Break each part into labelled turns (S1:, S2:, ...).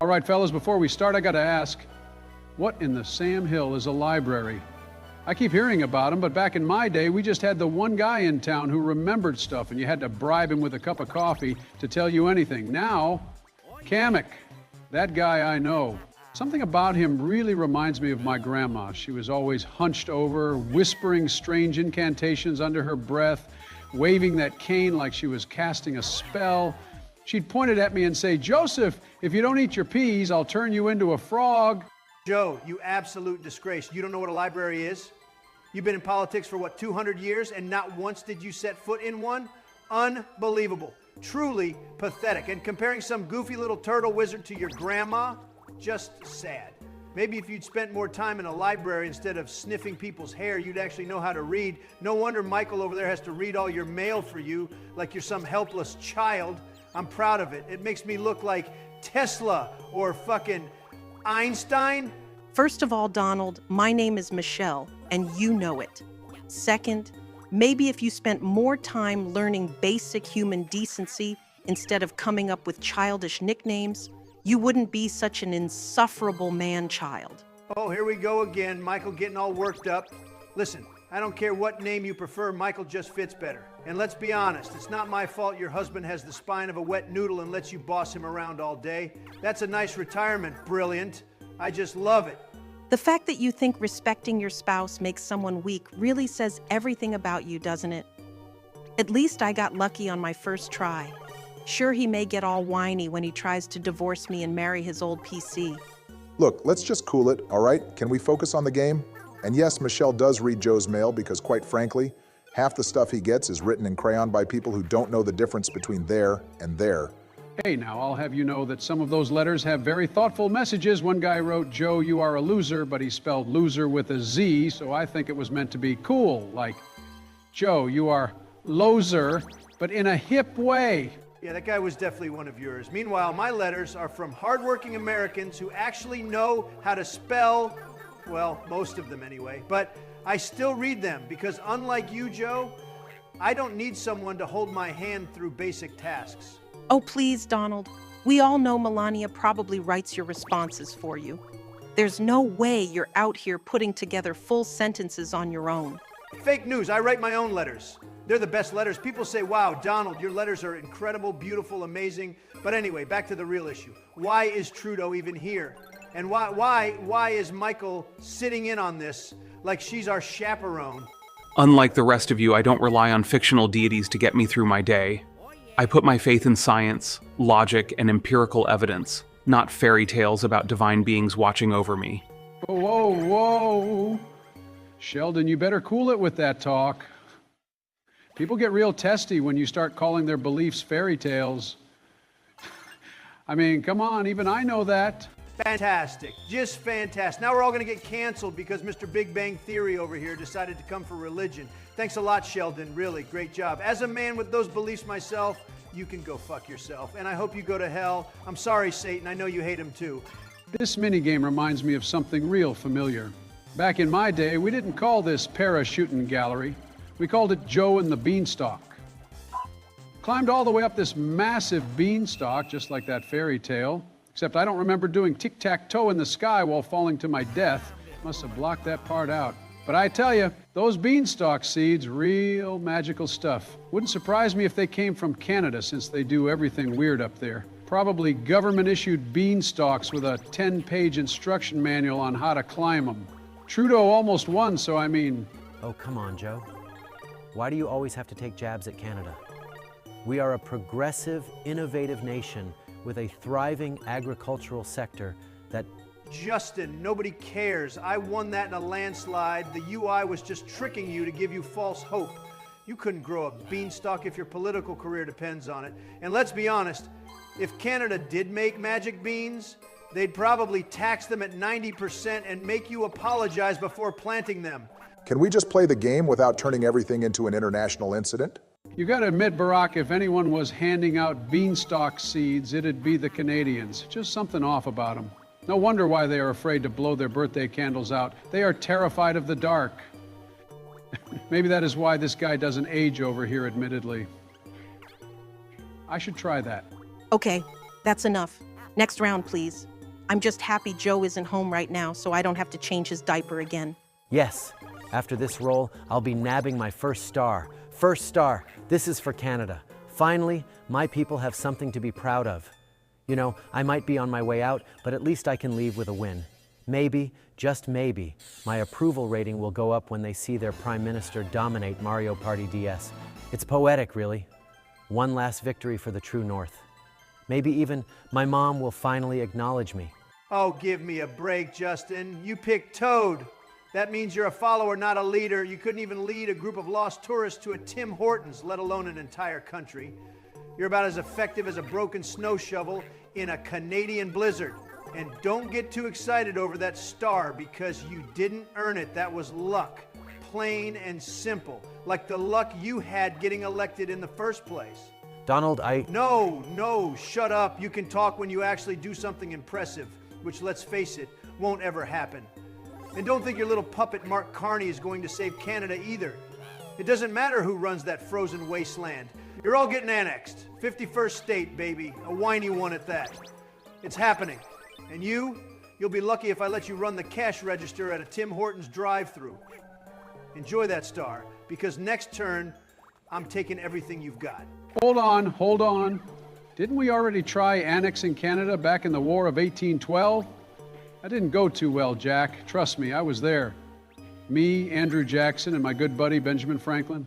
S1: All right, fellas, before we start, I got to ask, what in the Sam Hill is a library? I keep hearing about them, but back in my day, we just had the one guy in town who remembered stuff, and you had to bribe him with a cup of coffee to tell you anything. Now, Kamek, that guy I know. Something about him really reminds me of my grandma. She was always hunched over, whispering strange incantations under her breath, waving that cane like she was casting a spell. She'd point it at me and say, "Joseph, if you don't eat your peas, I'll turn you into a frog."
S2: Joe, you absolute disgrace. You don't know what a library is? You've been in politics for, what, 200 years, and not once did you set foot in one? Unbelievable. Truly pathetic. And comparing some goofy little turtle wizard to your grandma? Just sad. Maybe if you'd spent more time in a library instead of sniffing people's hair, you'd actually know how to read. No wonder Michael over there has to read all your mail for you like you're some helpless child. I'm proud of it. It makes me look like Tesla or fucking Einstein.
S3: First of all, Donald, my name is Michelle, and you know it. Second, maybe if you spent more time learning basic human decency instead of coming up with childish nicknames, you wouldn't be such an insufferable man-child.
S2: Oh, here we go again. Michael getting all worked up. Listen, I don't care what name you prefer, Michael just fits better. And let's be honest, it's not my fault your husband has the spine of a wet noodle and lets you boss him around all day. That's a nice retirement, brilliant. I just love it.
S3: The fact that you think respecting your spouse makes someone weak really says everything about you, doesn't it? At least I got lucky on my first try. Sure, he may get all whiny when he tries to divorce me and marry his old PC.
S4: Look, let's just cool it, all right? Can we focus on the game? And yes, Michelle does read Joe's mail because, quite frankly, half the stuff he gets is written in crayon by people who don't know the difference between there and there.
S1: Hey, now, I'll have you know that some of those letters have very thoughtful messages. One guy wrote, "Joe, you are a loser," but he spelled loser with a Z, so I think it was meant to be cool, like, "Joe, you are loser, but in a hip way."
S2: Yeah, that guy was definitely one of yours. Meanwhile, my letters are from hardworking Americans who actually know how to spell, well, most of them anyway, but I still read them because unlike you, Joe, I don't need someone to hold my hand through basic tasks.
S3: Oh, please, Donald. We all know Melania probably writes your responses for you. There's no way you're out here putting together full sentences on your own.
S2: Fake news. I write my own letters. They're the best letters. People say, "Wow, Donald, your letters are incredible, beautiful, amazing." But anyway, back to the real issue. Why is Trudeau even here? And why is Michael sitting in on this like she's our chaperone?
S5: Unlike the rest of you, I don't rely on fictional deities to get me through my day. I put my faith in science, logic, and empirical evidence, not fairy tales about divine beings watching over me.
S1: Whoa, whoa. Sheldon, you better cool it with that talk. People get real testy when you start calling their beliefs fairy tales. I mean, come on, even I know that.
S2: Fantastic, just fantastic. Now we're all going to get canceled because Mr. Big Bang Theory over here decided to come for religion. Thanks a lot, Sheldon, really, great job. As a man with those beliefs myself, you can go fuck yourself. And I hope you go to hell. I'm sorry, Satan, I know you hate him too.
S1: This minigame reminds me of something real familiar. Back in my day, we didn't call this parachuting gallery. We called it Joe and the Beanstalk. Climbed all the way up this massive beanstalk, just like that fairy tale, except I don't remember doing tic-tac-toe in the sky while falling to my death. Must have blocked that part out. But I tell you, those beanstalk seeds, real magical stuff. Wouldn't surprise me if they came from Canada, since they do everything weird up there. Probably government-issued beanstalks with a 10-page instruction manual on how to climb them. Trudeau almost won, so I mean...
S6: Oh, come on, Joe. Why do you always have to take jabs at Canada? We are a progressive, innovative nation with a thriving agricultural sector that...
S2: Justin, nobody cares. I won that in a landslide. The UI was just tricking you to give you false hope. You couldn't grow a beanstalk if your political career depends on it. And let's be honest, if Canada did make magic beans, they'd probably tax them at 90% and make you apologize before planting them.
S4: Can we just play the game without turning everything into an international incident?
S1: You gotta admit, Barack, if anyone was handing out beanstalk seeds, it'd be the Canadians. Just something off about them. No wonder why they are afraid to blow their birthday candles out. They are terrified of the dark. Maybe that is why this guy doesn't age over here, admittedly. I should try that.
S3: Okay, that's enough. Next round, please. I'm just happy Joe isn't home right now, so I don't have to change his diaper again.
S6: Yes, after this roll, I'll be nabbing my first star. First star, this is for Canada. Finally, my people have something to be proud of. You know, I might be on my way out, but at least I can leave with a win. Maybe, just maybe, my approval rating will go up when they see their Prime Minister dominate Mario Party DS. It's poetic, really. One last victory for the true North. Maybe even my mom will finally acknowledge me.
S2: Oh, give me a break, Justin. You picked Toad. That means you're a follower, not a leader. You couldn't even lead a group of lost tourists to a Tim Hortons, let alone an entire country. You're about as effective as a broken snow shovel in a Canadian blizzard. And don't get too excited over that star because you didn't earn it. That was luck. Plain and simple. Like the luck you had getting elected in the first place.
S6: Donald,
S2: No, shut up. You can talk when you actually do something impressive, which, let's face it, won't ever happen. And don't think your little puppet Mark Carney is going to save Canada either. It doesn't matter who runs that frozen wasteland. You're all getting annexed. 51st state, baby. A whiny one at that. It's happening. And you'll be lucky if I let you run the cash register at a Tim Hortons drive-thru. Enjoy that star, because next turn, I'm taking everything you've got.
S1: Hold on. Didn't we already try annexing Canada back in the War of 1812? That didn't go too well, Jack. Trust me, I was there. Me, Andrew Jackson, and my good buddy Benjamin Franklin.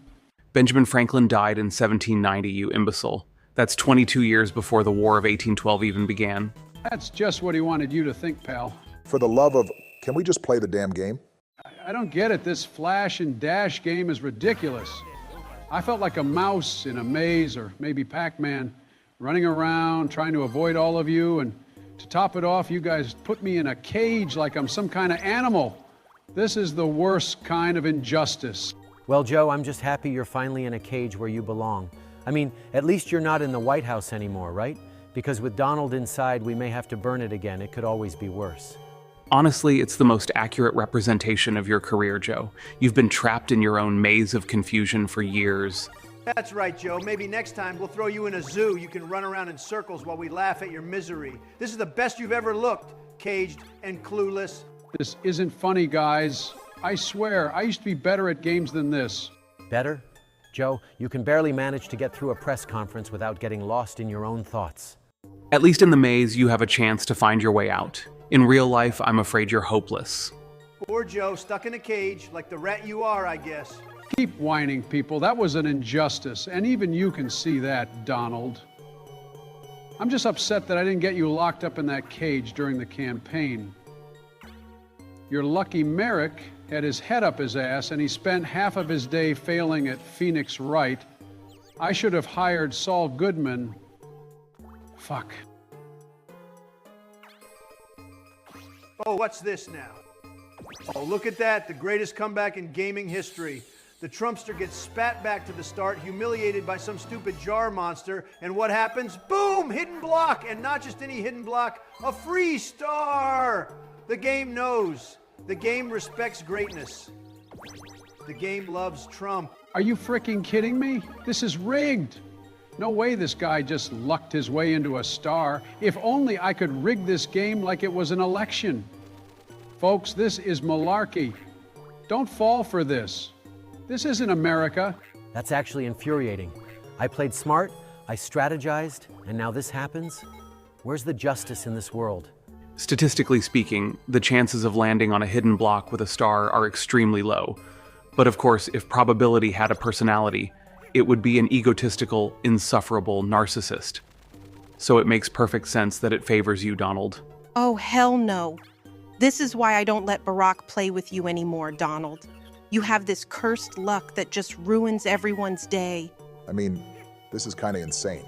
S5: Benjamin Franklin died in 1790, you imbecile. That's 22 years before the War of 1812 even began.
S1: That's just what he wanted you to think, pal.
S4: For the love of, can we just play the damn game?
S1: I don't get it. This flash and dash game is ridiculous. I felt like a mouse in a maze, or maybe Pac-Man, running around trying to avoid all of you, and to top it off, you guys put me in a cage like I'm some kind of animal. This is the worst kind of injustice.
S6: Well, Joe, I'm just happy you're finally in a cage where you belong. I mean, at least you're not in the White House anymore, right? Because with Donald inside, we may have to burn it again. It could always be worse.
S5: Honestly, it's the most accurate representation of your career, Joe. You've been trapped in your own maze of confusion for years.
S2: That's right, Joe. Maybe next time we'll throw you in a zoo. You can run around in circles while we laugh at your misery. This is the best you've ever looked, caged and clueless.
S1: This isn't funny, guys. I swear, I used to be better at games than this.
S6: Better? Joe, you can barely manage to get through a press conference without getting lost in your own thoughts.
S5: At least in the maze, you have a chance to find your way out. In real life, I'm afraid you're hopeless.
S2: Poor Joe, stuck in a cage, like the rat you are, I guess.
S1: Keep whining, people. That was an injustice, and even you can see that, Donald. I'm just upset that I didn't get you locked up in that cage during the campaign. Your lucky Merrick had his head up his ass, and he spent half of his day failing at Phoenix Wright. I should have hired Saul Goodman. Fuck.
S2: Oh, what's this now? Oh, look at that, the greatest comeback in gaming history. The Trumpster gets spat back to the start, humiliated by some stupid jar monster, and what happens? Boom! Hidden block! And not just any hidden block, a free star! The game knows. The game respects greatness. The game loves Trump.
S1: Are you freaking kidding me? This is rigged. No way this guy just lucked his way into a star. If only I could rig this game like it was an election. Folks, this is malarkey. Don't fall for this. This isn't America.
S6: That's actually infuriating. I played smart, I strategized, and now this happens? Where's the justice in this world?
S5: Statistically speaking, the chances of landing on a hidden block with a star are extremely low. But of course, if probability had a personality, it would be an egotistical, insufferable narcissist. So it makes perfect sense that it favors you, Donald.
S3: Oh, hell no. This is why I don't let Barack play with you anymore, Donald. You have this cursed luck that just ruins everyone's day.
S4: I mean, this is kind of insane.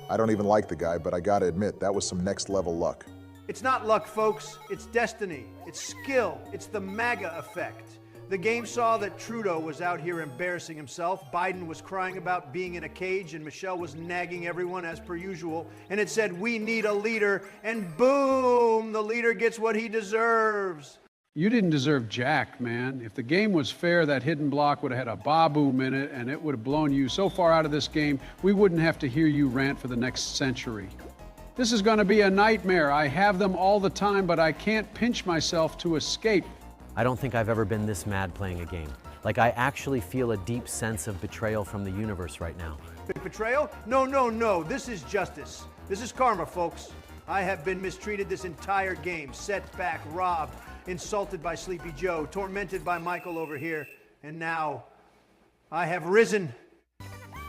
S4: I don't even like the guy, but I gotta admit, that was some next level luck.
S2: It's not luck, folks. It's destiny. It's skill. It's the MAGA effect. The game saw that Trudeau was out here embarrassing himself, Biden was crying about being in a cage, and Michelle was nagging everyone as per usual, and it said, we need a leader, and boom, the leader gets what he deserves.
S1: You didn't deserve jack, man. If the game was fair, that hidden block would have had a ba-boom in it, and it would have blown you so far out of this game, we wouldn't have to hear you rant for the next century. This is going to be a nightmare. I have them all the time, but I can't pinch myself to escape.
S6: I don't think I've ever been this mad playing a game. Like, I actually feel a deep sense of betrayal from the universe right now.
S2: Betrayal? No, no, no. This is justice. This is karma, folks. I have been mistreated this entire game. Set back, robbed, insulted by Sleepy Joe, tormented by Michael over here, and now I have risen.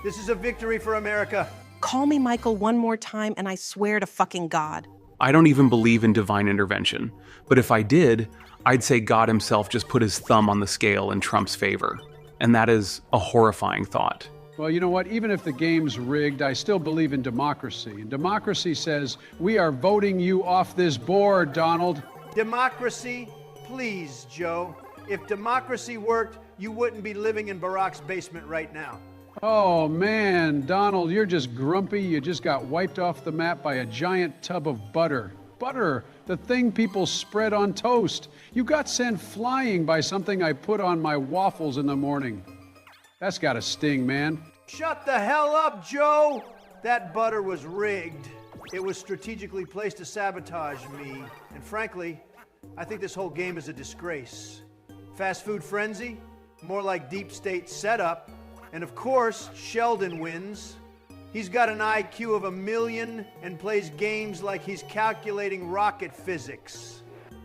S2: This is a victory for America.
S3: Call me Michael one more time and I swear to fucking God.
S5: I don't even believe in divine intervention, but if I did, I'd say God himself just put his thumb on the scale in Trump's favor. And that is a horrifying thought.
S1: Well, you know what? Even if the game's rigged, I still believe in democracy. And democracy says, we are voting you off this board, Donald.
S2: Democracy? Please, Joe. If democracy worked, you wouldn't be living in Barack's basement right now.
S1: Oh, man, Donald, you're just grumpy. You just got wiped off the map by a giant tub of butter. Butter, the thing people spread on toast. You got sent flying by something I put on my waffles in the morning. That's gotta sting, man.
S2: Shut the hell up, Joe! That butter was rigged. It was strategically placed to sabotage me. And frankly, I think this whole game is a disgrace. Fast food frenzy? More like deep state setup. And of course, Sheldon wins. He's got an IQ of 1,000,000 and plays games like he's calculating rocket physics.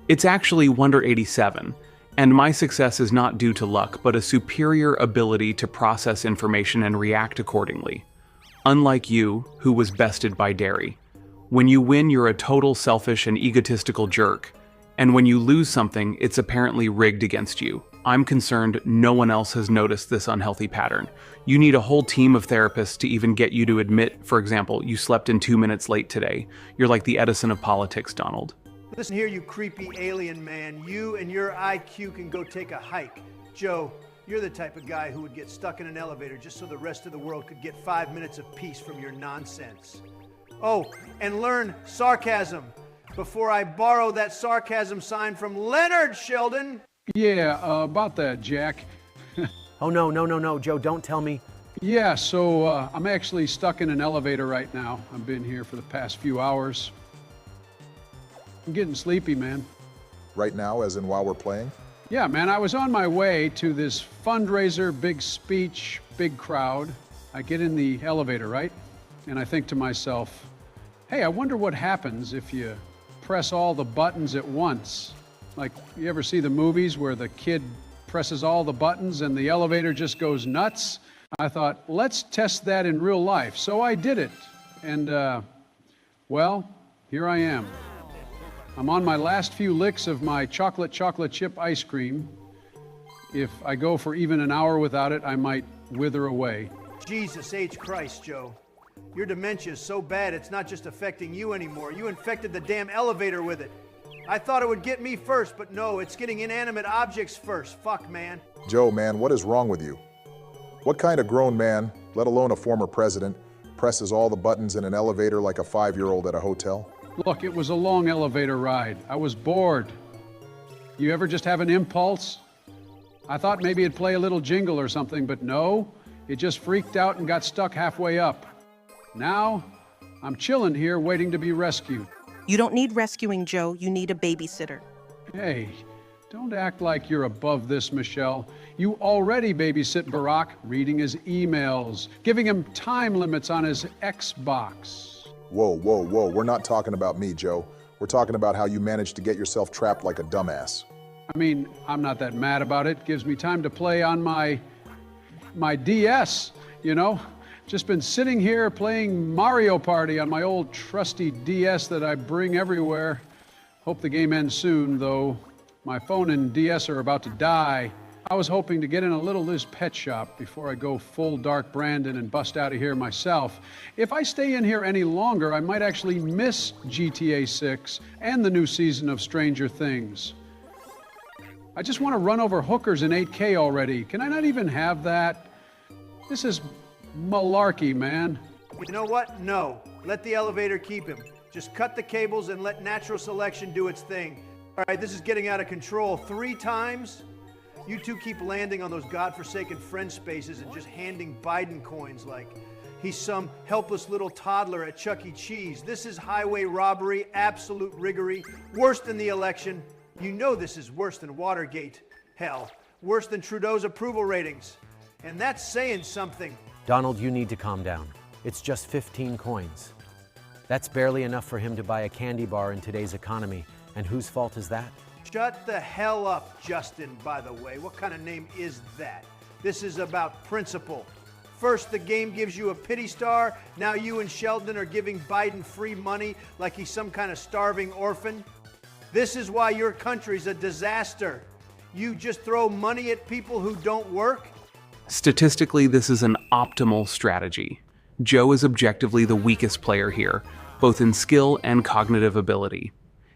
S5: It's actually Wonder 87, and my success is not due to luck, but a superior ability to process information and react accordingly. Unlike you, who was bested by dairy. When you win, you're a total selfish and egotistical jerk. And when you lose something, it's apparently rigged against you. I'm concerned no one else has noticed this unhealthy pattern. You need a whole team of therapists to even get you to admit, for example, you slept in 2 minutes late today. You're like the Edison of politics, Donald.
S2: Listen here, you creepy alien man. You and your IQ can go take a hike. Joe, you're the type of guy who would get stuck in an elevator just so the rest of the world could get 5 minutes of peace from your nonsense. Oh, and learn sarcasm before I borrow that sarcasm sign from Leonard, Sheldon.
S1: Yeah, about that, Jack.
S6: Oh, no, Joe, don't tell me.
S1: Yeah, so I'm actually stuck in an elevator right now. I've been here for the past few hours. I'm getting sleepy, man.
S4: Right now, as in while we're playing?
S1: Yeah, man, I was on my way to this fundraiser, big speech, big crowd. I get in the elevator, right? And I think to myself, hey, I wonder what happens if you press all the buttons at once. Like, you ever see the movies where the kid presses all the buttons and the elevator just goes nuts? I thought, let's test that in real life. So I did it. And, well, here I am. I'm on my last few licks of my chocolate chip ice cream. If I go for even an hour without it, I might wither away.
S2: Jesus H. Christ, Joe. Your dementia is so bad it's not just affecting you anymore. You infected the damn elevator with it. I thought it would get me first, but no, it's getting inanimate objects first. Fuck, man.
S4: Joe, man, what is wrong with you? What kind of grown man, let alone a former president, presses all the buttons in an elevator like a 5-year-old at a hotel?
S1: Look, it was a long elevator ride. I was bored. You ever just have an impulse? I thought maybe it'd play a little jingle or something, but no, it just freaked out and got stuck halfway up. Now, I'm chilling here waiting to be rescued.
S3: You don't need rescuing, Joe. You need a babysitter.
S1: Hey, don't act like you're above this, Michelle. You already babysit Barack, reading his emails, giving him time limits on his Xbox.
S4: Whoa, we're not talking about me, Joe. We're talking about how you managed to get yourself trapped like a dumbass.
S1: I mean, I'm not that mad about it. Gives me time to play on my DS, you know? Just been sitting here playing Mario Party on my old trusty DS that I bring everywhere. Hope the game ends soon, though. My phone and DS are about to die. I was hoping to get in a little Liz pet shop before I go full Dark Brandon and bust out of here myself. If I stay in here any longer, I might actually miss GTA 6 and the new season of Stranger Things. I just want to run over hookers in 8K already. Can I not even have that? This is malarkey, man.
S2: You know what? No. Let the elevator keep him. Just cut the cables and let natural selection do its thing. All right, this is getting out of control. 3 times? You two keep landing on those godforsaken friend spaces and just handing Biden coins like he's some helpless little toddler at Chuck E. Cheese. This is highway robbery, absolute riggery, worse than the election. You know this is worse than Watergate. Hell, worse than Trudeau's approval ratings. And that's saying something.
S6: Donald, you need to calm down. It's just 15 coins. That's barely enough for him to buy a candy bar in today's economy. And whose fault is that?
S2: Shut the hell up, Justin, by the way. What kind of name is that? This is about principle. First, the game gives you a pity star. Now you and Sheldon are giving Biden free money like he's some kind of starving orphan. This is why your country's a disaster. You just throw money at people who don't work?
S5: Statistically, this is an optimal strategy. Joe is objectively the weakest player here, both in skill and cognitive ability.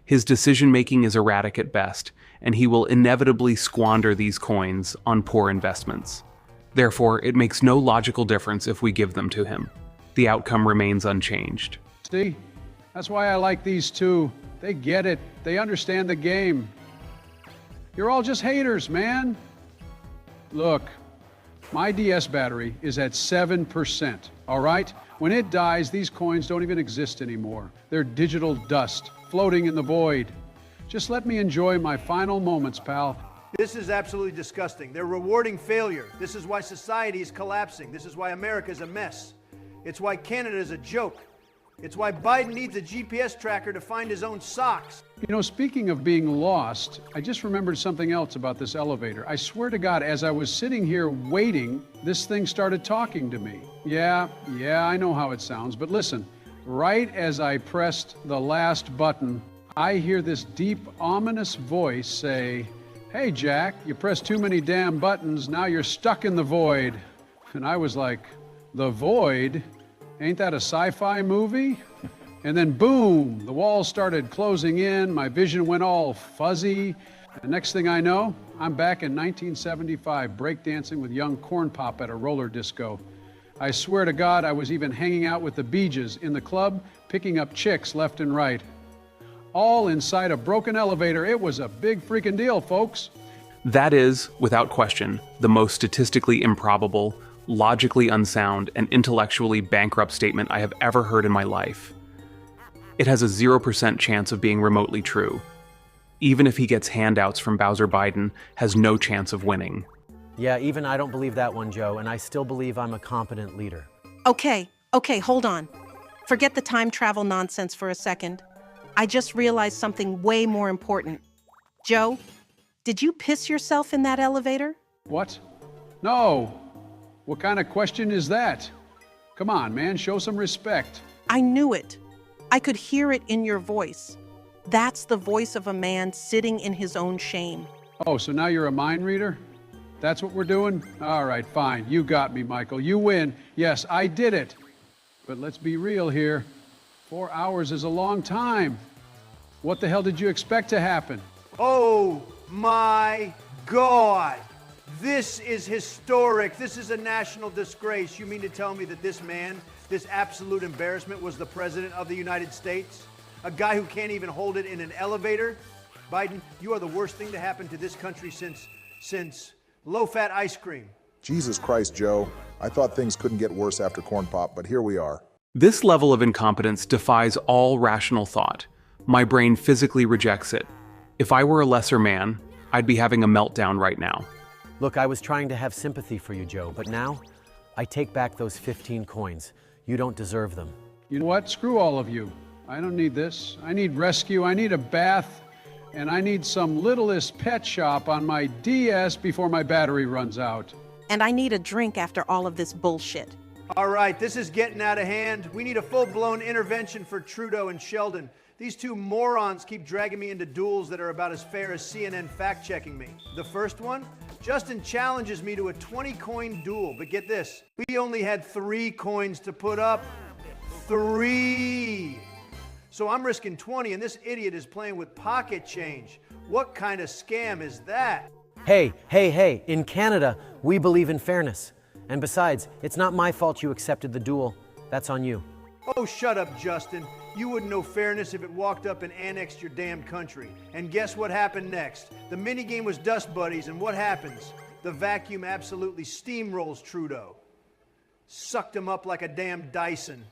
S5: His decision-making is erratic at best, and he will inevitably squander these coins on poor investments. Therefore, it makes no logical difference if we give them to him. The outcome remains unchanged.
S1: See? That's why I like these two. They get it. They understand the game. You're all just haters, man. Look, my DS battery is at 7%, all right? When it dies, these coins don't even exist anymore. They're digital dust, floating in the void. Just let me enjoy my final moments, pal.
S2: This is absolutely disgusting. They're rewarding failure. This is why society is collapsing. This is why America is a mess. It's why Canada is a joke. It's why Biden needs a GPS tracker to find his own socks.
S1: You know, speaking of being lost, I just remembered something else about this elevator. I swear to God, as I was sitting here waiting, this thing started talking to me. Yeah, I know how it sounds, but listen, right as I pressed the last button, I hear this deep, ominous voice say, "Hey, Jack, you pressed too many damn buttons, now you're stuck in the void." And I was like, "The void? Ain't that a sci-fi movie?" And then boom, the walls started closing in, my vision went all fuzzy. The next thing I know, I'm back in 1975 breakdancing with young Corn Pop at a roller disco. I swear to God, I was even hanging out with the Beeges in the club, picking up chicks left and right. All inside a broken elevator. It was a big freaking deal, folks.
S5: That is, without question, the most statistically improbable, logically unsound, and intellectually bankrupt statement I have ever heard in my life. It has a 0% chance of being remotely true. Even if he gets handouts from Bowser Biden, has no chance of winning.
S6: Yeah, even I don't believe that one, Joe, and I still believe I'm a competent leader.
S3: Okay, hold on. Forget the time travel nonsense for a second. I just realized something way more important. Joe, did you piss yourself in that elevator?
S1: What? No. What kind of question is that? Come on, man, show some respect.
S3: I knew it. I could hear it in your voice. That's the voice of a man sitting in his own shame.
S1: Oh, so now you're a mind reader? That's what we're doing? All right, fine. You got me, Michael. You win. Yes, I did it. But let's be real here. 4 hours is a long time. What the hell did you expect to happen?
S2: Oh my God. This is historic. This is a national disgrace. You mean to tell me that this man, this absolute embarrassment, was the president of the United States? A guy who can't even hold it in an elevator? Biden, you are the worst thing to happen to this country since low-fat ice cream.
S4: Jesus Christ, Joe. I thought things couldn't get worse after Corn Pop, but here we are.
S5: This level of incompetence defies all rational thought. My brain physically rejects it. If I were a lesser man, I'd be having a meltdown right now.
S6: Look, I was trying to have sympathy for you, Joe, but now I take back those 15 coins. You don't deserve them.
S1: You know what? Screw all of you. I don't need this. I need rescue. I need a bath. And I need some littlest pet shop on my DS before my battery runs out.
S3: And I need a drink after all of this bullshit.
S2: All right, this is getting out of hand. We need a full-blown intervention for Trudeau and Sheldon. These two morons keep dragging me into duels that are about as fair as CNN fact-checking me. The first one, Justin challenges me to a 20-coin duel, but get this, we only had 3 coins to put up. 3! So I'm risking 20, and this idiot is playing with pocket change. What kind of scam is that?
S6: Hey, in Canada, we believe in fairness. And besides, it's not my fault you accepted the duel. That's on you.
S2: Oh, shut up, Justin. You wouldn't know fairness if it walked up and annexed your damn country. And guess what happened next? The minigame was Dust Buddies, and what happens? The vacuum absolutely steamrolls Trudeau. Sucked him up like a damn Dyson.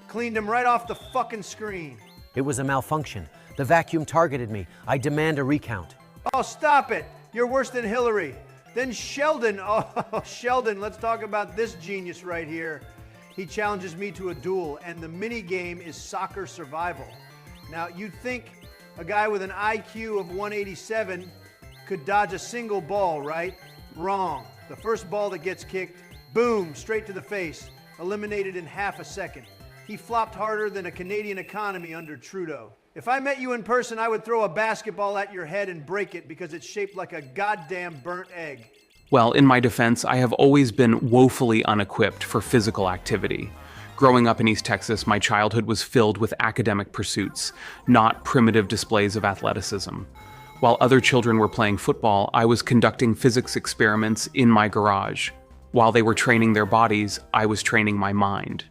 S2: Cleaned him right off the fucking screen.
S6: It was a malfunction. The vacuum targeted me. I demand a recount.
S2: Oh, stop it. You're worse than Hillary. Then Sheldon. Oh, Sheldon, let's talk about this genius right here. He challenges me to a duel, and the mini game is soccer survival. Now, you'd think a guy with an IQ of 187 could dodge a single ball, right? Wrong. The first ball that gets kicked, boom, straight to the face, eliminated in half a second. He flopped harder than a Canadian economy under Trudeau. If I met you in person, I would throw a basketball at your head and break it because it's shaped like a goddamn burnt egg.
S5: Well, in my defense, I have always been woefully unequipped for physical activity. Growing up in East Texas, my childhood was filled with academic pursuits, not primitive displays of athleticism. While other children were playing football, I was conducting physics experiments in my garage. While they were training their bodies, I was training my mind.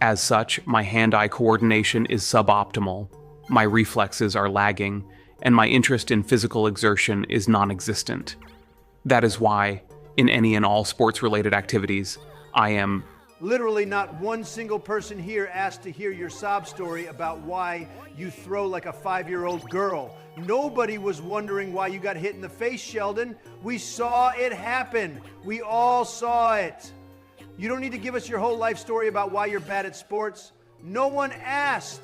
S5: As such, my hand-eye coordination is suboptimal, my reflexes are lagging, and my interest in physical exertion is non-existent. That is why, in any and all sports-related activities, I am...
S2: Literally not one single person here asked to hear your sob story about why you throw like a 5-year-old girl. Nobody was wondering why you got hit in the face, Sheldon. We saw it happen. We all saw it. You don't need to give us your whole life story about why you're bad at sports. No one asked.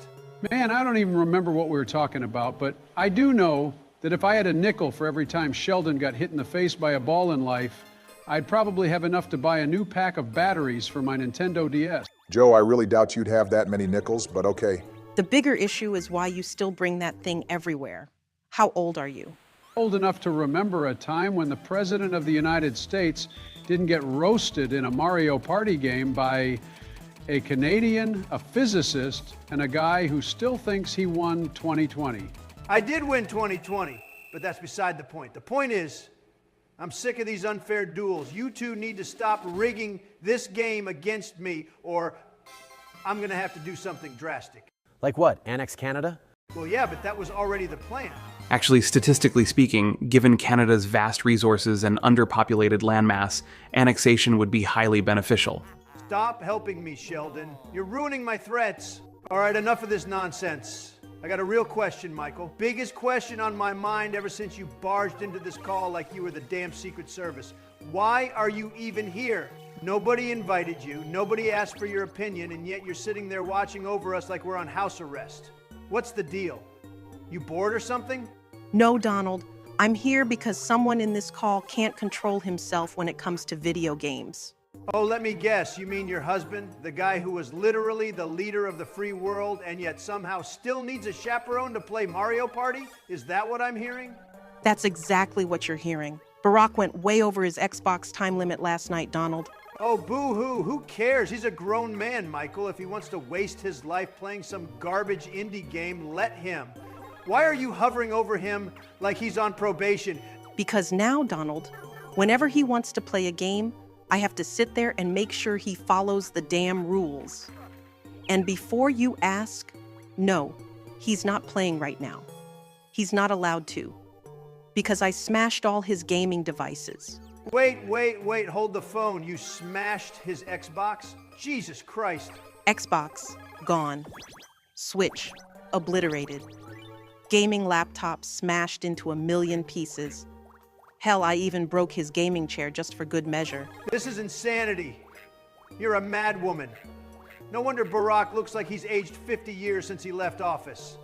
S1: Man, I don't even remember what we were talking about, but I do know that if I had a nickel for every time Sheldon got hit in the face by a ball in life, I'd probably have enough to buy a new pack of batteries for my Nintendo DS.
S4: Joe, I really doubt you'd have that many nickels, but okay.
S3: The bigger issue is why you still bring that thing everywhere. How old are you?
S1: Old enough to remember a time when the President of the United States didn't get roasted in a Mario Party game by a Canadian, a physicist, and a guy who still thinks he won 2020.
S2: I did win 2020, but that's beside the point. The point is, I'm sick of these unfair duels. You two need to stop rigging this game against me, or I'm gonna have to do something drastic.
S6: Like what? Annex Canada?
S2: Well, yeah, but that was already the plan.
S5: Actually, statistically speaking, given Canada's vast resources and underpopulated landmass, annexation would be highly beneficial.
S2: Stop helping me, Sheldon. You're ruining my threats. All right, enough of this nonsense. I got a real question, Michael. Biggest question on my mind ever since you barged into this call like you were the damn Secret Service. Why are you even here? Nobody invited you, nobody asked for your opinion, and yet you're sitting there watching over us like we're on house arrest. What's the deal? You bored or something?
S3: No, Donald. I'm here because someone in this call can't control himself when it comes to video games.
S2: Oh, let me guess. You mean your husband? The guy who was literally the leader of the free world and yet somehow still needs a chaperone to play Mario Party? Is that what I'm hearing?
S3: That's exactly what you're hearing. Barack went way over his Xbox time limit last night, Donald.
S2: Oh, boo-hoo. Who cares? He's a grown man, Michael. If he wants to waste his life playing some garbage indie game, let him. Why are you hovering over him like he's on probation?
S3: Because now, Donald, whenever he wants to play a game, I have to sit there and make sure he follows the damn rules. And before you ask, no, he's not playing right now. He's not allowed to. Because I smashed all his gaming devices.
S2: Wait, hold the phone. You smashed his Xbox? Jesus Christ.
S3: Xbox, gone. Switch, obliterated. Gaming laptop smashed into a million pieces. Hell, I even broke his gaming chair just for good measure.
S2: This is insanity. You're a mad woman. No wonder Barack looks like he's aged 50 years since he left office.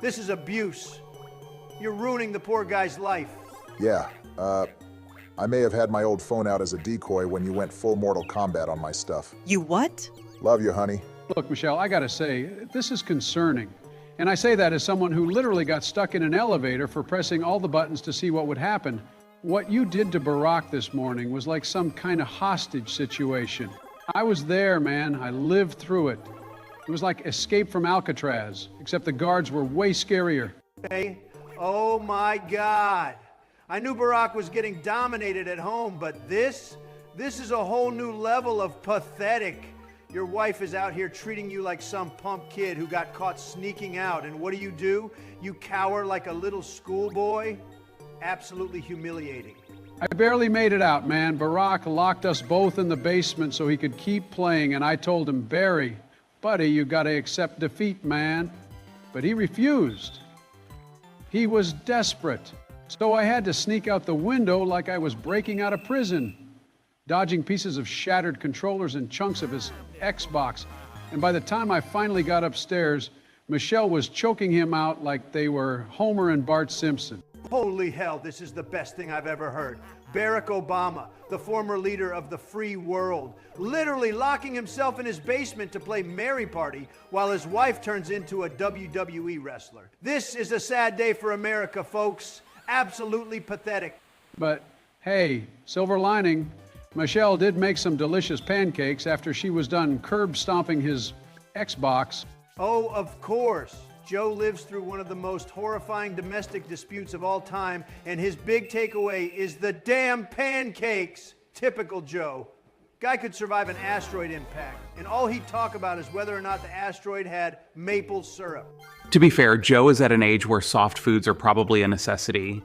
S2: This is abuse. You're ruining the poor guy's life.
S4: Yeah, I may have had my old phone out as a decoy when you went full Mortal Kombat on my stuff.
S3: You what?
S4: Love you, honey.
S1: Look, Michelle, I gotta say, this is concerning. And I say that as someone who literally got stuck in an elevator for pressing all the buttons to see what would happen. What you did to Barack this morning was like some kind of hostage situation. I was there, man. I lived through it. It was like Escape from Alcatraz, except the guards were way scarier.
S2: Hey, oh my God. I knew Barack was getting dominated at home, but this is a whole new level of pathetic. Your wife is out here treating you like some pump kid who got caught sneaking out, and what do? You cower like a little schoolboy? Absolutely humiliating.
S1: I barely made it out, man. Barack locked us both in the basement so he could keep playing, and I told him, Barry, buddy, you gotta accept defeat, man. But he refused. He was desperate. So I had to sneak out the window like I was breaking out of prison, dodging pieces of shattered controllers and chunks of his Xbox. And by the time I finally got upstairs, Michelle was choking him out like they were Homer and Bart Simpson.
S2: Holy hell, this is the best thing I've ever heard. Barack Obama, the former leader of the free world, literally locking himself in his basement to play Mary Party while his wife turns into a WWE wrestler. This is a sad day for America, folks. Absolutely pathetic.
S1: But hey, silver lining, Michelle did make some delicious pancakes after she was done curb stomping his Xbox.
S2: Oh, of course. Joe lives through one of the most horrifying domestic disputes of all time, and his big takeaway is the damn pancakes. Typical Joe. Guy could survive an asteroid impact, and all he'd talk about is whether or not the asteroid had maple syrup.
S5: To be fair, Joe is at an age where soft foods are probably a necessity.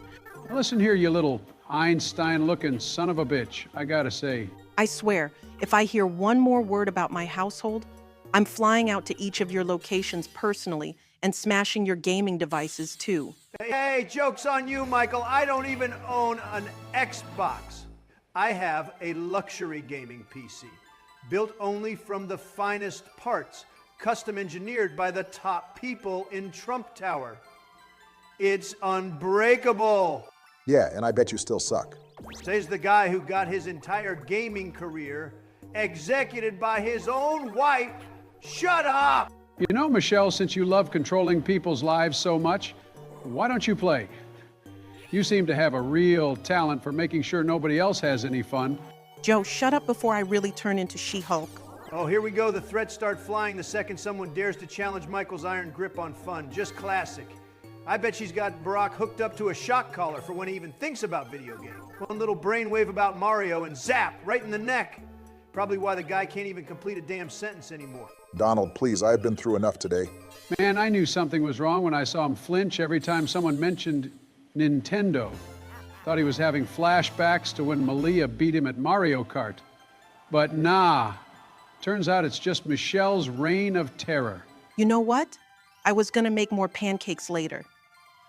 S1: Listen here, you little Einstein-looking son of a bitch, I gotta say.
S3: I swear, if I hear one more word about my household, I'm flying out to each of your locations personally and smashing your gaming devices too.
S2: Hey, joke's on you, Michael. I don't even own an Xbox. I have a luxury gaming PC, built only from the finest parts, custom engineered by the top people in Trump Tower. It's unbreakable.
S4: Yeah, and I bet you still suck.
S2: Says the guy who got his entire gaming career executed by his own wife. Shut up!
S1: You know, Michelle, since you love controlling people's lives so much, why don't you play? You seem to have a real talent for making sure nobody else has any fun.
S3: Joe, shut up before I really turn into She-Hulk.
S2: Oh, here we go. The threats start flying the second someone dares to challenge Michael's iron grip on fun. Just classic. I bet she's got Barack hooked up to a shock collar for when he even thinks about video games. One little brainwave about Mario and zap, right in the neck. Probably why the guy can't even complete a damn sentence anymore.
S4: Donald, please, I have been through enough today.
S1: Man, I knew something was wrong when I saw him flinch every time someone mentioned Nintendo. Thought he was having flashbacks to when Malia beat him at Mario Kart. But nah, turns out it's just Michelle's reign of terror.
S3: You know what? I was gonna make more pancakes later.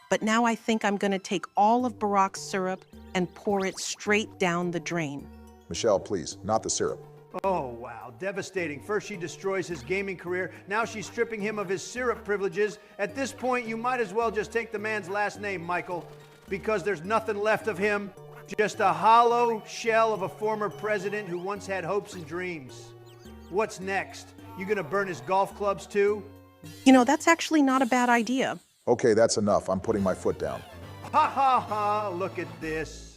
S3: But now I think I'm gonna take all of Barack's syrup and pour it straight down the drain.
S4: Michelle, please, not the syrup.
S2: Oh, wow, devastating. First she destroys his gaming career, now she's stripping him of his syrup privileges. At this point, you might as well just take the man's last name, Michael, because there's nothing left of him. Just a hollow shell of a former president who once had hopes and dreams. What's next? You gonna burn his golf clubs too?
S3: You know, that's actually not a bad idea.
S4: Okay, that's enough. I'm putting my foot down.
S2: Ha ha ha, look at this.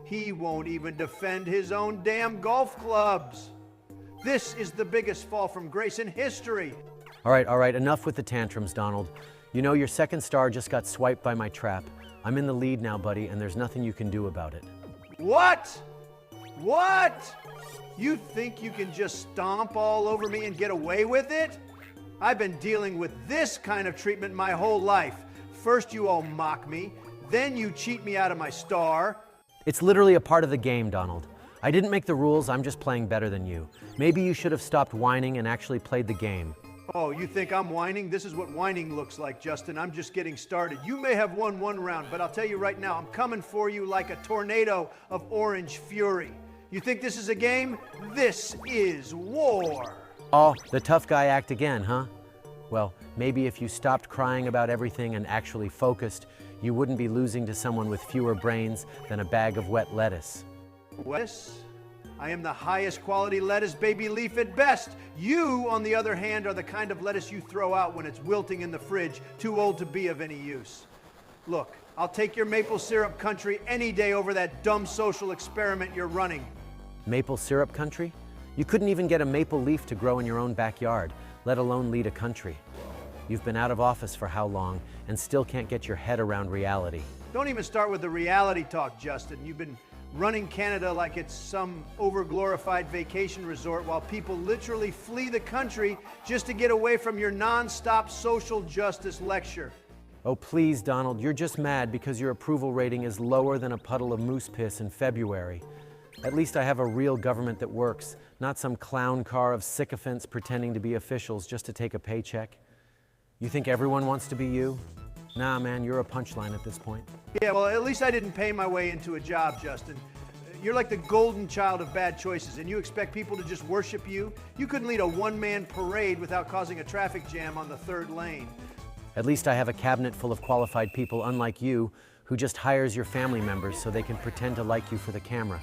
S2: He won't even defend his own damn golf clubs. This is the biggest fall from grace in history.
S6: All right, enough with the tantrums, Donald. You know, your second star just got swiped by my trap. I'm in the lead now, buddy, and there's nothing you can do about it.
S2: What? What? You think you can just stomp all over me and get away with it? I've been dealing with this kind of treatment my whole life. First you all mock me, then you cheat me out of my star.
S6: It's literally a part of the game, Donald. I didn't make the rules, I'm just playing better than you. Maybe you should have stopped whining and actually played the game.
S2: Oh, you think I'm whining? This is what whining looks like, Justin. I'm just getting started. You may have won one round, but I'll tell you right now, I'm coming for you like a tornado of orange fury. You think this is a game? This is war.
S6: Oh, the tough guy act again, huh? Well, maybe if you stopped crying about everything and actually focused, you wouldn't be losing to someone with fewer brains than a bag of wet lettuce.
S2: Lettuce? I am the highest quality lettuce, baby leaf at best. You, on the other hand, are the kind of lettuce you throw out when it's wilting in the fridge, too old to be of any use. Look, I'll take your maple syrup country any day over that dumb social experiment you're running.
S6: Maple syrup country? You couldn't even get a maple leaf to grow in your own backyard, let alone lead a country. You've been out of office for how long and still can't get your head around reality?
S2: Don't even start with the reality talk, Justin. You've been running Canada like it's some overglorified vacation resort while people literally flee the country just to get away from your non-stop social justice lecture.
S6: Oh, please, Donald, you're just mad because your approval rating is lower than a puddle of moose piss in February. At least I have a real government that works, not some clown car of sycophants pretending to be officials just to take a paycheck. You think everyone wants to be you? Nah, man, you're a punchline at this point.
S2: Yeah, well, at least I didn't pay my way into a job, Justin. You're like the golden child of bad choices, and you expect people to just worship you? You couldn't lead a one-man parade without causing a traffic jam on the third lane.
S6: At least I have a cabinet full of qualified people, unlike you, who just hires your family members so they can pretend to like you for the camera.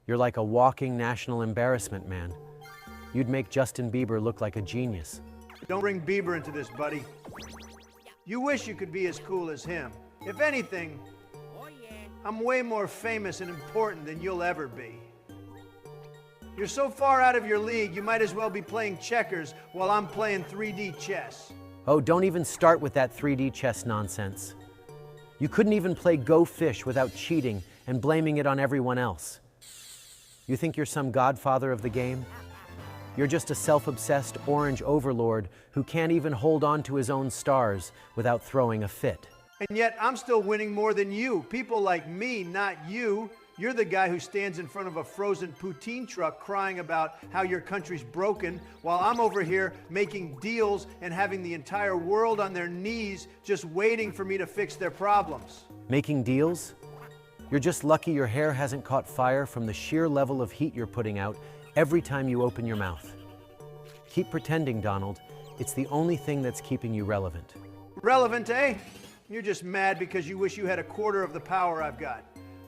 S6: You're like a walking national embarrassment, man. You'd make Justin Bieber look like a genius.
S2: Don't bring Bieber into this, buddy. You wish you could be as cool as him. If anything, I'm way more famous and important than you'll ever be. You're so far out of your league, you might as well be playing checkers while I'm playing 3D chess.
S6: Oh, don't even start with that 3D chess nonsense. You couldn't even play Go Fish without cheating and blaming it on everyone else. You think you're some godfather of the game? You're just a self-obsessed orange overlord who can't even hold on to his own stars without throwing a fit.
S2: And yet I'm still winning more than you. People like me, not you. You're the guy who stands in front of a frozen poutine truck crying about how your country's broken, while I'm over here making deals and having the entire world on their knees just waiting for me to fix their problems.
S6: Making deals? You're just lucky your hair hasn't caught fire from the sheer level of heat you're putting out every time you open your mouth. Keep pretending, Donald. It's the only thing that's keeping you relevant.
S2: Relevant, eh? You're just mad because you wish you had a quarter of the power I've got.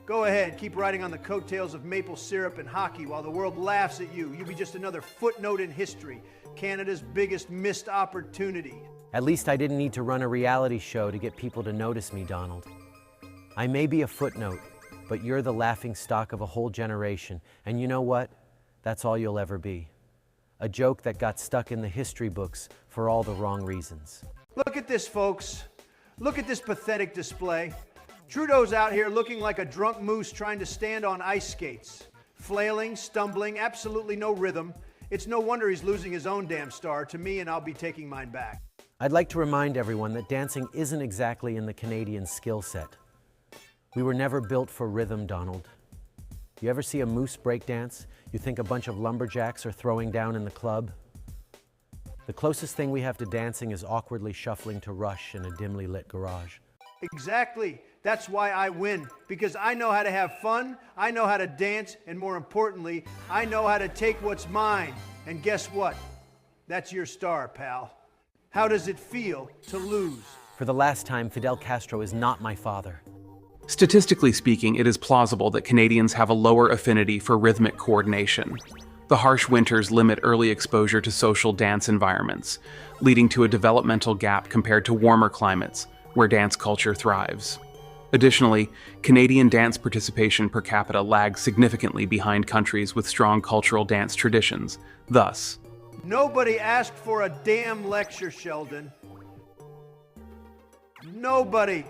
S2: Go ahead, keep riding on the coattails of maple syrup and hockey while the world laughs at you. You'll be just another footnote in history, Canada's biggest missed opportunity.
S6: At least I didn't need to run a reality show to get people to notice me, Donald. I may be a footnote, but you're the laughing stock of a whole generation. And you know what? That's all you'll ever be. A joke that got stuck in the history books for all the wrong reasons.
S2: Look at this, folks. Look at this pathetic display. Trudeau's out here looking like a drunk moose trying to stand on ice skates. Flailing, stumbling, absolutely no rhythm. It's no wonder he's losing his own damn star to me, and I'll be taking mine back.
S6: I'd like to remind everyone that dancing isn't exactly in the Canadian skill set. We were never built for rhythm, Donald. You ever see a moose breakdance? You think a bunch of lumberjacks are throwing down in the club? The closest thing we have to dancing is awkwardly shuffling to Rush in a dimly lit garage.
S2: Exactly. That's why I win. Because I know how to have fun, I know how to dance, and more importantly, I know how to take what's mine. And guess what? That's your star, pal. How does it feel to lose?
S6: For the last time, Fidel Castro is not my father.
S5: Statistically speaking, it is plausible that Canadians have a lower affinity for rhythmic coordination. The harsh winters limit early exposure to social dance environments, leading to a developmental gap compared to warmer climates, where dance culture thrives. Additionally, Canadian dance participation per capita lags significantly behind countries with strong cultural dance traditions. Thus,
S2: nobody asked for a damn lecture, Sheldon. Nobody.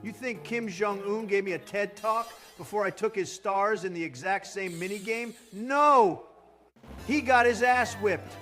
S2: You think Kim Jong-un gave me a TED Talk before I took his stars in the exact same minigame? No! He got his ass whipped.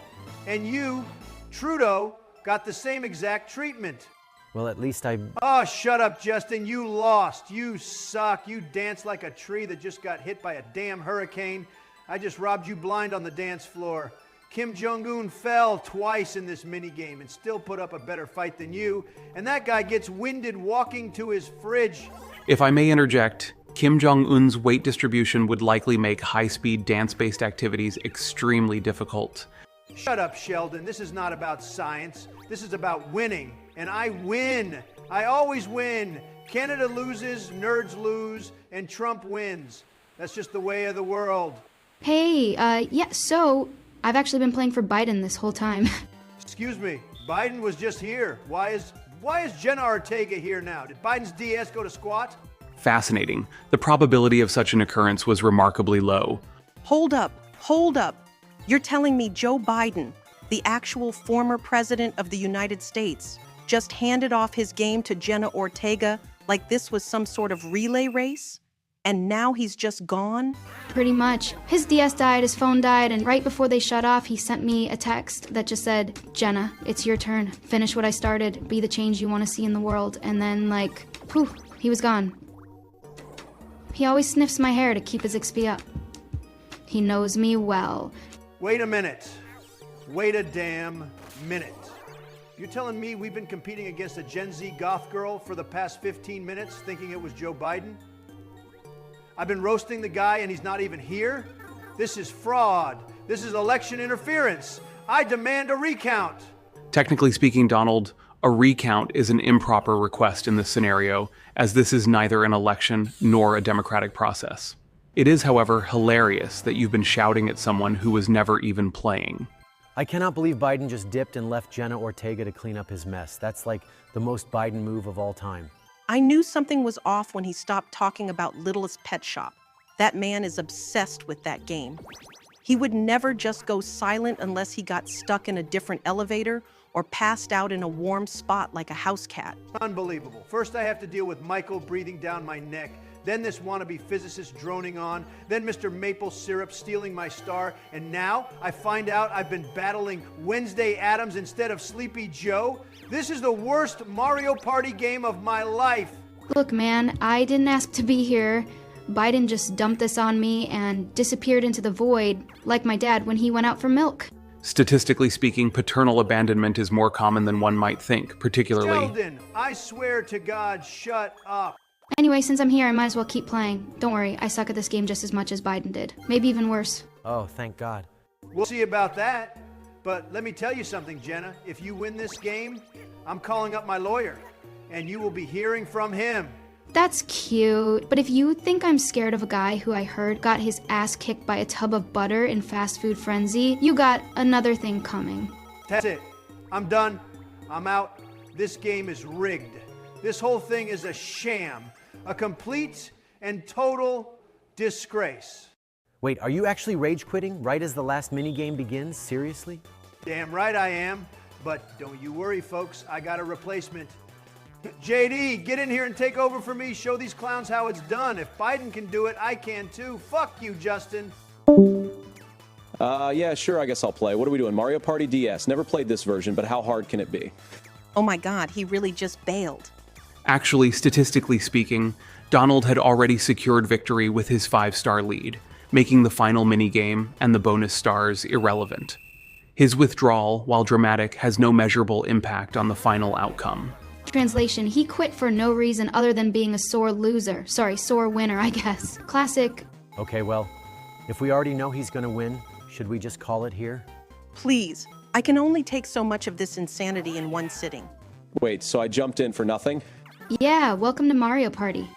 S2: And you, Trudeau, got the same exact treatment.
S6: Well, at least I...
S2: Oh, shut up, Justin. You lost. You suck. You dance like a tree that just got hit by a damn hurricane. I just robbed you blind on the dance floor. Kim Jong-un fell twice in this minigame and still put up a better fight than you. And that guy gets winded walking to his fridge.
S5: if I may interject, Kim Jong-un's weight distribution would likely make high-speed dance-based activities extremely difficult.
S2: Shut up, Sheldon. This is not about science. This is about winning. And I win. I always win. Canada loses, nerds lose, and Trump wins. That's just the way of the world.
S7: Hey, yeah, so I've actually been playing for Biden this whole time.
S2: Excuse me, Biden was just here. Why is Jenna Ortega here now? Did Biden's DS go to squat?
S5: Fascinating. The probability of such an occurrence was remarkably low.
S3: Hold up, hold up. You're telling me Joe Biden, the actual former president of the United States, just handed off his game to Jenna Ortega like this was some sort of relay race? and now he's just gone?
S7: Pretty much. His DS died, his phone died, and right before they shut off, he sent me a text that just said, Jenna, it's your turn. Finish what I started. Be the change you want to see in the world. And then, poof, he was gone. He always sniffs my hair to keep his XP up. He knows me well.
S2: Wait a minute. Wait a damn minute. You're telling me we've been competing against a Gen Z goth girl for the past 15 minutes thinking it was Joe Biden? I've been roasting the guy and he's not even here? This is fraud. This is election interference. I demand a recount.
S5: Technically speaking, Donald, a recount is an improper request in this scenario, as this is neither an election nor a democratic process. It is, however, hilarious that you've been shouting at someone who was never even playing.
S6: I cannot believe Biden just dipped and left Jenna Ortega to clean up his mess. That's like the most Biden move of all time.
S3: I knew something was off when he stopped talking about Littlest Pet Shop. That man is obsessed with that game. He would never just go silent unless he got stuck in a different elevator or passed out in a warm spot like a house cat.
S2: Unbelievable. First I have to deal with Michael breathing down my neck, then this wannabe physicist droning on, then Mr. Maple Syrup stealing my star, and now I find out I've been battling Wednesday Addams instead of Sleepy Joe? This is the worst Mario Party game of my life.
S7: Look, man, I didn't ask to be here. Biden just dumped this on me and disappeared into the void, like my dad when he went out for milk.
S5: Statistically speaking, paternal abandonment is more common than one might think, particularly...
S2: Sheldon, I swear to God, shut up.
S7: Anyway, since I'm here, I might as well keep playing. Don't worry, I suck at this game just as much as Biden did. Maybe even worse.
S6: Oh, thank God.
S2: We'll see about that. But let me tell you something, Jenna. If you win this game, I'm calling up my lawyer, and you will be hearing from him.
S7: That's cute, but if you think I'm scared of a guy who I heard got his ass kicked by a tub of butter in Fast Food Frenzy, you got another thing coming.
S2: That's it. I'm done. I'm out. This game is rigged. This whole thing is a sham. A complete and total disgrace.
S6: Wait, are you actually rage quitting right as the last minigame begins? Seriously?
S2: Damn right I am. But don't you worry, folks. I got a replacement. JD, get in here and take over for me. Show these clowns how it's done. If Biden can do it, I can too. Fuck you, Justin.
S8: Yeah, sure, I guess I'll play. What are we doing? Mario Party DS. Never played this version, but how hard can it be?
S3: Oh my God, he really just bailed.
S5: Actually, statistically speaking, Donald had already secured victory with his 5-star lead, making the final minigame and the bonus stars irrelevant. His withdrawal, while dramatic, has no measurable impact on the final outcome.
S7: Translation, he quit for no reason other than being a sore loser. Sorry, sore winner, I guess. Classic.
S6: Okay, well, if we already know he's gonna win, should we just call it here?
S3: Please, I can only take so much of this insanity in one sitting.
S8: Wait, so I jumped in for nothing?
S7: Yeah, welcome to Mario Party.